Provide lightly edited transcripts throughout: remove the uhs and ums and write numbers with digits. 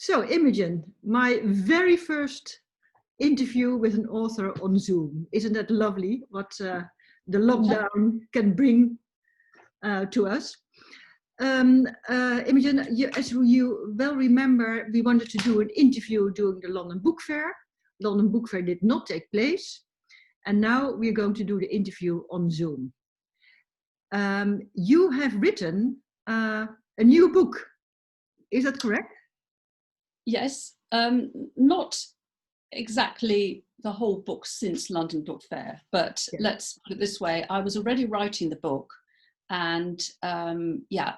So, Imogen, my very first interview with an author on Zoom. Isn't that lovely what the lockdown can bring to us? Imogen, as you well remember, we wanted to do an interview during the London Book Fair. London Book Fair did not take place. And now we're going to do the interview on Zoom. You have written a new book. Is that correct? Yes, not exactly the whole book since London Book Fair, but let's put it this way: I was already writing the book, and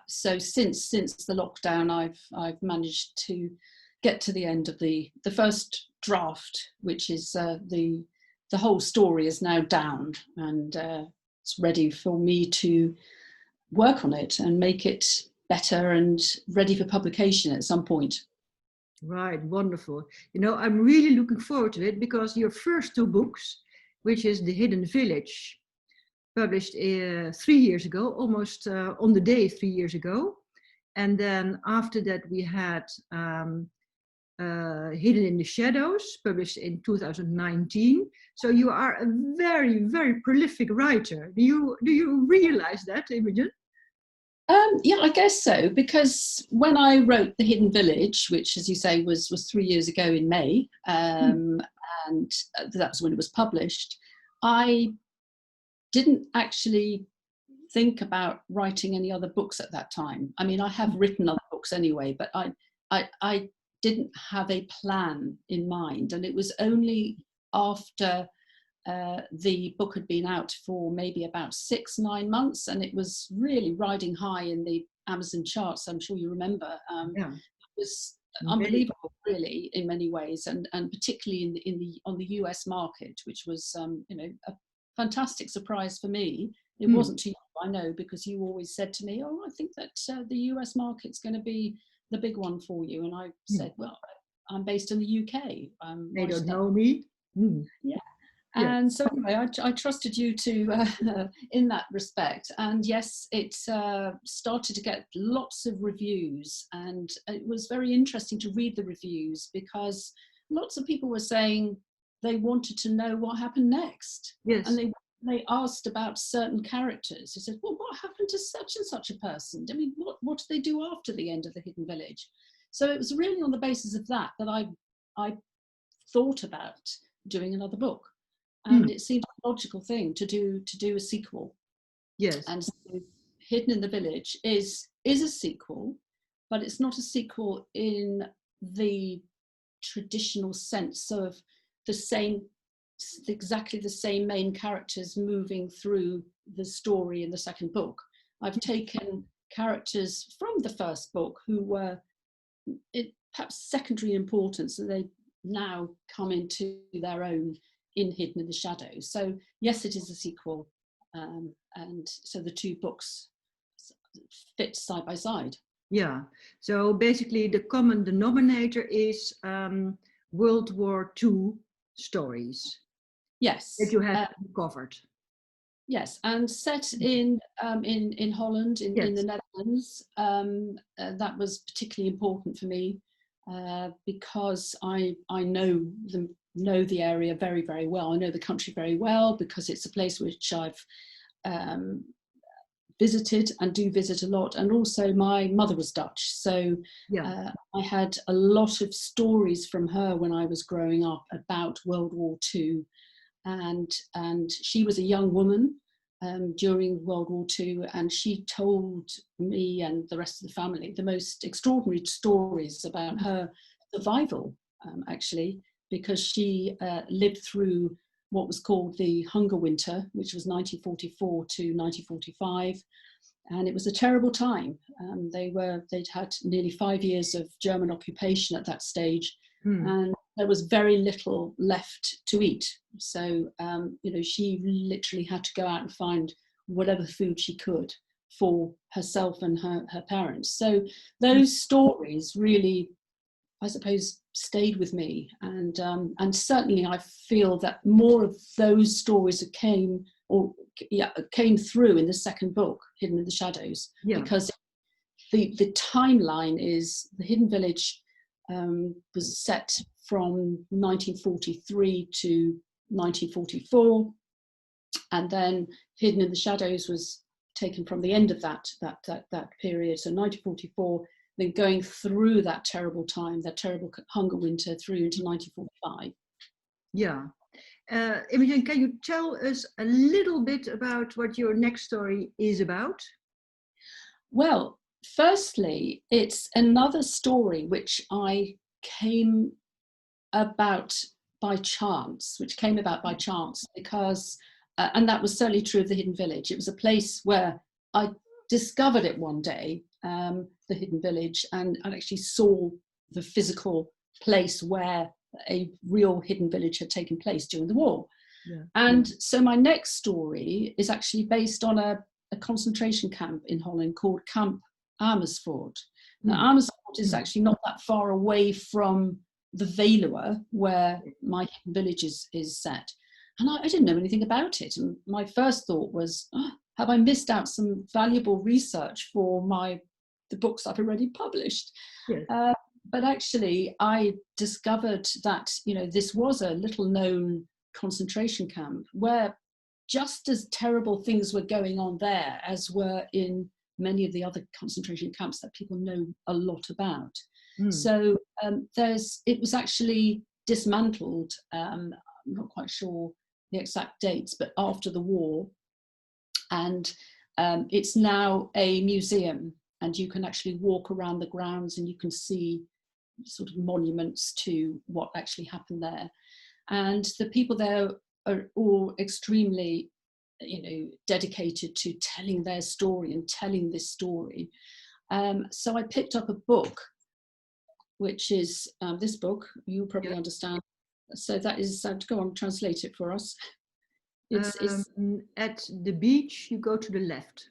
so since the lockdown, I've managed to get to the end of the first draft, which is the whole story is now down, and it's ready for me to work on it and make it better and ready for publication at some point. Right, wonderful. You know, I'm really looking forward to it because your first two books, which is The Hidden Village, published 3 years ago, almost on the day 3 years ago. And then after that we had Hidden in the Shadows, published in 2019. So you are a very, very prolific writer. Do you realize that, Imogen? Yeah, I guess so, because when I wrote The Hidden Village, which, as you say, was 3 years ago in May, and that was when it was published, I didn't actually think about writing any other books at that time. I mean, I have written other books anyway, but I didn't have a plan in mind. And it was only after the book had been out for maybe about 6-9 months, and it was really riding high in the Amazon charts. I'm sure you remember. It was unbelievable, really, in many ways, and particularly on the US market, which was a fantastic surprise for me. It wasn't to you, I know, because you always said to me, "Oh, I think that the US market's going to be the big one for you," and I said, "Well, I'm based in the UK. They don't know me." Yeah. And so anyway, I trusted you to in that respect. And yes, it started to get lots of reviews, and it was very interesting to read the reviews because lots of people were saying they wanted to know what happened next. Yes. And they asked about certain characters. They said, "Well, what happened to such and such a person? I mean, what did they do after the end of The Hidden Village?" So it was really on the basis of that I thought about doing another book. And it seemed a logical thing to do a sequel. Yes. And so Hidden in the Village is a sequel, but it's not a sequel in the traditional sense of exactly the same main characters moving through the story in the second book. I've taken characters from the first book who were perhaps secondary importance, and they now come into their own in Hidden in the Shadows. So yes, it is a sequel, and so the two books fit side by side. Yeah, so basically the common denominator is World War II stories. Yes, that you have covered. Yes, and set in Holland, in the Netherlands. That was particularly important for me because I know the area very, very well. I know the country very well because it's a place which I've visited and do visit a lot. And also my mother was Dutch, so I had a lot of stories from her when I was growing up about World War II. And she was a young woman during World War II, and she told me and the rest of the family the most extraordinary stories about her survival, actually, because she lived through what was called the Hunger Winter, which was 1944 to 1945. And it was a terrible time. They'd had nearly 5 years of German occupation at that stage. And there was very little left to eat. So, she literally had to go out and find whatever food she could for herself and her parents. So those stories really, I suppose, stayed with me. And certainly I feel that more of those stories came through in the second book, Hidden in the Shadows, because the timeline is The Hidden Village was set from 1943 to 1944, and then Hidden in the Shadows was taken from the end of that period, so 1944, then going through that terrible time, that terrible hunger winter through into 1945. Yeah. Imogen, can you tell us a little bit about what your next story is about? Well, firstly, it's another story which came about by chance, because, and that was certainly true of the Hidden Village. It was a place where I discovered it one day, the Hidden Village, and I actually saw the physical place where a real hidden village had taken place during the war. Yeah. And so my next story is actually based on a concentration camp in Holland called Kamp Amersfoort. Now, Amersfoort is actually not that far away from the Veluwe, where my hidden village is set. And I didn't know anything about it. And my first thought was, have I missed out some valuable research for the books I've already published? Yes. But actually, I discovered that, this was a little known concentration camp where just as terrible things were going on there as were in many of the other concentration camps that people know a lot about. So it was actually dismantled, I'm not quite sure the exact dates, but after the war. And it's now a museum, and you can actually walk around the grounds and you can see sort of monuments to what actually happened there. And the people there are all extremely, dedicated to telling their story and telling this story. So I picked up a book, which is this book, you'll probably understand. So that is, go on, translate it for us. It's at the beach, you go to the left.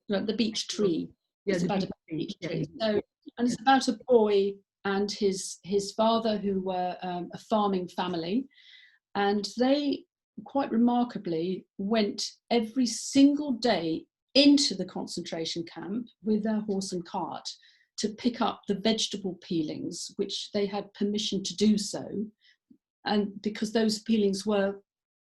The beech tree. Yeah, it's about a beech tree. So, and it's about a boy and his father, who were a farming family, and they quite remarkably went every single day into the concentration camp with their horse and cart to pick up the vegetable peelings, which they had permission to do so, and because those peelings were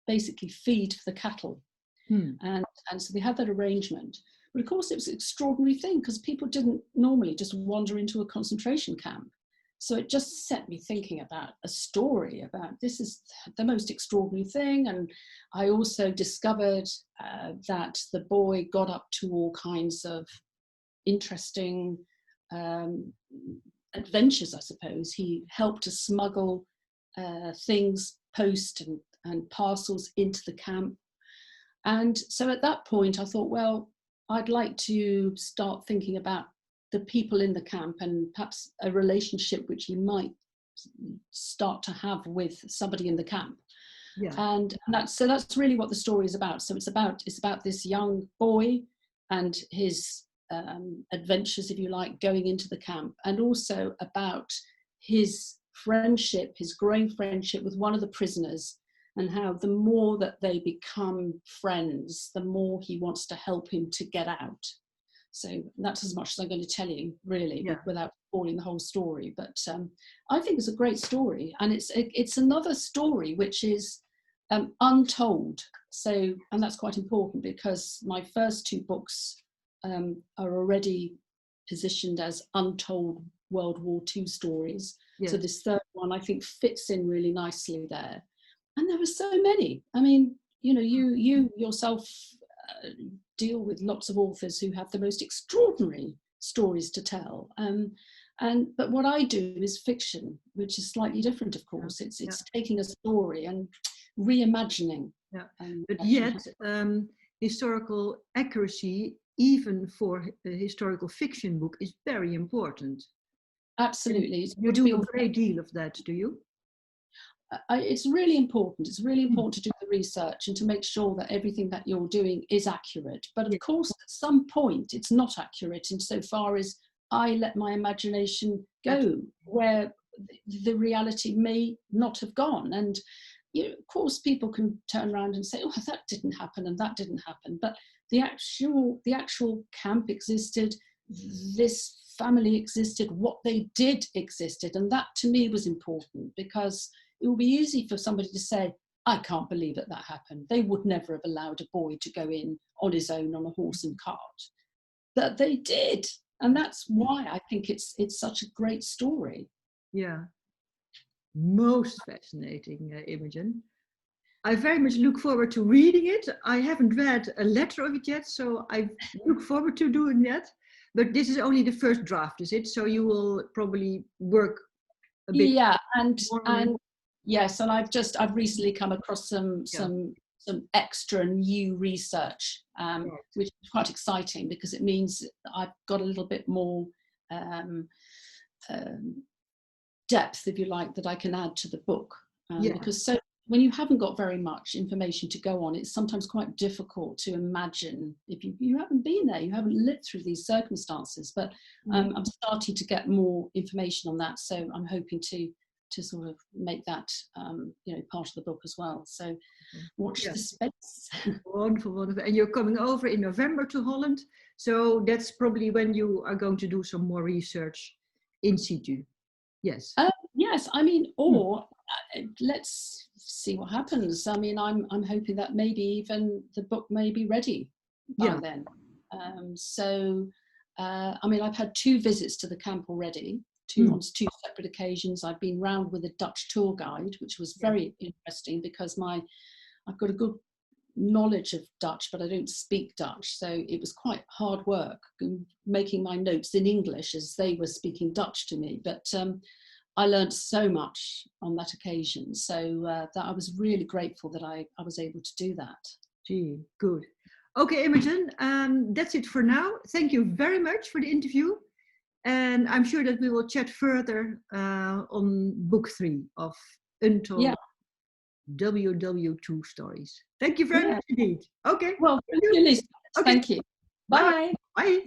basically feed for the cattle. And so they had that arrangement. But of course it was an extraordinary thing, because people didn't normally just wander into a concentration camp. So it just set me thinking about a story about this is the most extraordinary thing. And I also discovered that the boy got up to all kinds of interesting adventures, I suppose. He helped to smuggle things, post and parcels into the camp. And so at that point I thought, well, I'd like to start thinking about the people in the camp and perhaps a relationship which you might start to have with somebody in the camp. Yeah. And that's really what the story is about. So it's about this young boy and his adventures, if you like, going into the camp, and also about his friendship, his growing friendship with one of the prisoners, and how the more that they become friends, the more he wants to help him to get out. So that's as much as I'm going to tell you, really, without spoiling the whole story. But I think it's a great story, and it's another story which is untold. So, and that's quite important, because my first two books are already positioned as untold World War II stories. Yeah. So this third one, I think, fits in really nicely there. And there were so many. I mean, you yourself deal with lots of authors who have the most extraordinary stories to tell. But what I do is fiction, which is slightly different, of course. It's taking a story and reimagining. Yeah. But yet, historical accuracy, even for a historical fiction book, is very important. Absolutely. You do a great deal of that, do you? It's really important. It's really important to do the research and to make sure that everything that you're doing is accurate. But of course, at some point, it's not accurate insofar as I let my imagination go where the reality may not have gone. And of course, people can turn around and say, "Oh, that didn't happen and that didn't happen." But the actual camp existed. This family existed, what they did existed. And that to me was important, because it would be easy for somebody to say, I can't believe that happened. They would never have allowed a boy to go in on his own on a horse and cart. But they did. And that's why I think it's such a great story. Yeah. Most fascinating, Imogen. I very much look forward to reading it. I haven't read a letter of it yet, so I look forward to doing that. But this is only the first draft, is it? So you will probably work a bit. Yeah, and yes, and I've recently come across some extra new research, which is quite exciting, because it means I've got a little bit more depth, if you like, that I can add to the book. Because when you haven't got very much information to go on, it's sometimes quite difficult to imagine if you haven't been there, you haven't lived through these circumstances. But I'm starting to get more information on that, so I'm hoping to sort of make that part of the book as well. So watch the space. Wonderful, wonderful. And you're coming over in November to Holland, so that's probably when you are going to do some more research in situ. Yes. Yes, I mean, or let's see what happens. I mean, I'm hoping that maybe even the book may be ready by then. I mean, I've had 2 visits to the camp already, on 2 separate occasions. I've been round with a Dutch tour guide, which was very interesting, because I've got a good knowledge of Dutch, but I don't speak Dutch, so it was quite hard work making my notes in English as they were speaking Dutch to me. But I learned so much on that occasion, so that I was really grateful that I was able to do that. Gee, good. Okay, Imogen, that's it for now. Thank you very much for the interview, and I'm sure that we will chat further on book 3 of Untold WW2 Stories. Thank you very much indeed. Okay. Well, thank you, Liesbeth. Okay. Thank you. Bye. Bye.